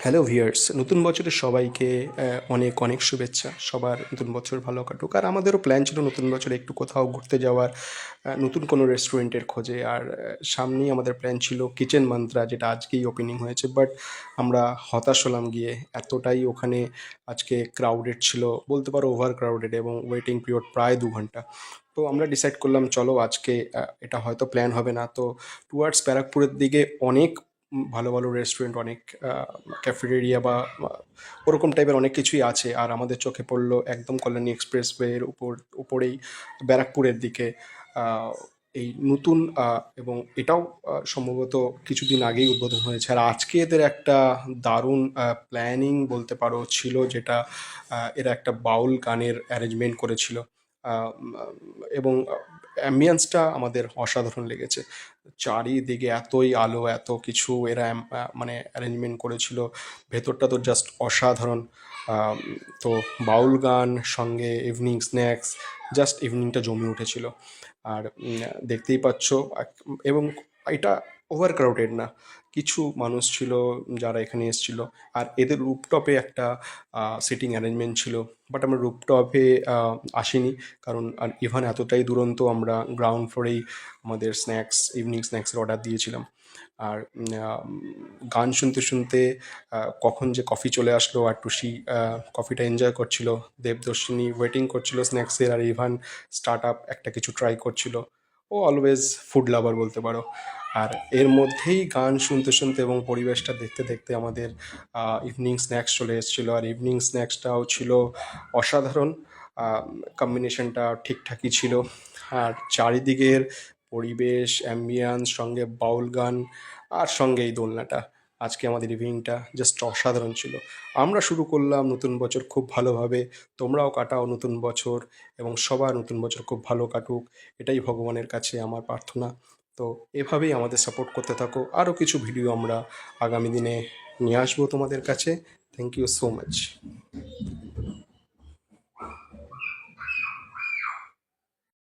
Hello viewers, নতুন বছরের সবাইকে অনেক অনেক শুভেচ্ছা। সবার নতুন বছর ভালো কাটুক। আর আমাদেরও প্ল্যান ছিল নতুন বছরে একটু কোথাও ঘুরতে যাওয়ার, নতুন কোনো রেস্টুরেন্টের খোঁজে। আর সামনেই আমাদের প্ল্যান ছিল কিচেন মান্ত্রা, যেটা আজকেই ওপেনিং হয়েছে। বাট আমরা হতাশ হলাম গিয়ে। এতটাই ওখানে আজকে ক্রাউডেড ছিল, বলতে পারো ওভার ক্রাউডেড, এবং ওয়েটিং পিরিয়ড প্রায় 2 ঘন্টা। তো আমরা ডিসাইড করলাম চলো আজকে এটা হয়তো প্ল্যান হবে না। তো টুয়ার্ডস ব্যারাকপুরের দিকে অনেক ভালো ভালো রেস্টুরেন্ট, অনেক ক্যাফেটেরিয়া বা ওরকম টাইপের অনেক কিছুই আছে। আর আমাদের চোখে পড়লো একদম কল্যাণী এক্সপ্রেসওয়ের উপরেই ব্যারাকপুরের দিকে আহ, এই নতুন, এবং এটাও সম্ভবত কিছুদিন আগেই উদ্বোধন হয়েছে। আর আজকে এদের একটা দারুণ প্ল্যানিং বলতে পারো ছিল, যেটা এরা একটা বাউল গানের অ্যারেঞ্জমেন্ট করেছিল। এবং অ্যাম্বিয়েন্সটা আমাদের অসাধারণ লেগেছে। চারিদিকে এতই আলো, এত কিছু এরা মানে অ্যারেঞ্জমেন্ট করেছিল। ভেতরটা তো জাস্ট অসাধারণ। আম, তো বাউল গান সঙ্গে ইভিনিং স্ন্যাক্স, জাস্ট ইভিনিংটা জমে উঠেছিল। আর দেখতেই পাচ্ছ, এবং এটা ওভার ক্রাউডেড না। কিছু মানুষ ছিল যারা এখানে এসেছিল। আর এদের রুপটপে একটা সিটিং অ্যারেঞ্জমেন্ট ছিল। বাট আমরা রুপটপে আসিনি, কারণ আর ইভান এতটাই দুরন্ত, আমরা গ্রাউন্ড ফ্লোরেই আমাদের ইভিনিং স্ন্যাক্সের অর্ডার দিয়েছিলাম। আর গান শুনতে শুনতে কখন যে কফি চলে আসলো, আর টুসি কফিটা এনজয় করছিল, দেবদর্শিনী ওয়েটিং করছিল স্ন্যাক্সের, আর ইভান স্টার্ট আপ একটা কিছু ট্রাই করছিল। ও অলওয়েজ ফুড লাভার বলতে পারো। আর এর মধ্যেই গান শুনতে শুনতে এবং পরিবেশটা দেখতে দেখতে আমাদের ইভিনিং স্ন্যাক্স চলে এসেছিলো। আর ইভিনিং স্ন্যাক্সটাও ছিল অসাধারণ। কম্বিনেশনটা ঠিকঠাকই ছিল। আর চারিদিকের পরিবেশ, অ্যাম্বিয়েন্স, সঙ্গে বাউল গান, আর সঙ্গে এই দোলনাটা, আজকে আমাদের ইভিনিংটা জাস্ট অসাধারণ ছিল। আমরা শুরু করলাম নতুন বছর খুব ভালোভাবে। তোমরাও কাটাও নতুন বছর, এবং সবার নতুন বছর খুব ভালো কাটুক, এটাই ভগবানের কাছে আমার প্রার্থনা। তো এভাবেই আমাদের সাপোর্ট করতে থাকো। আরও কিছু ভিডিও আমরা আগামী দিনে নিয়ে আসবো তোমাদের কাছে। Thank you so much.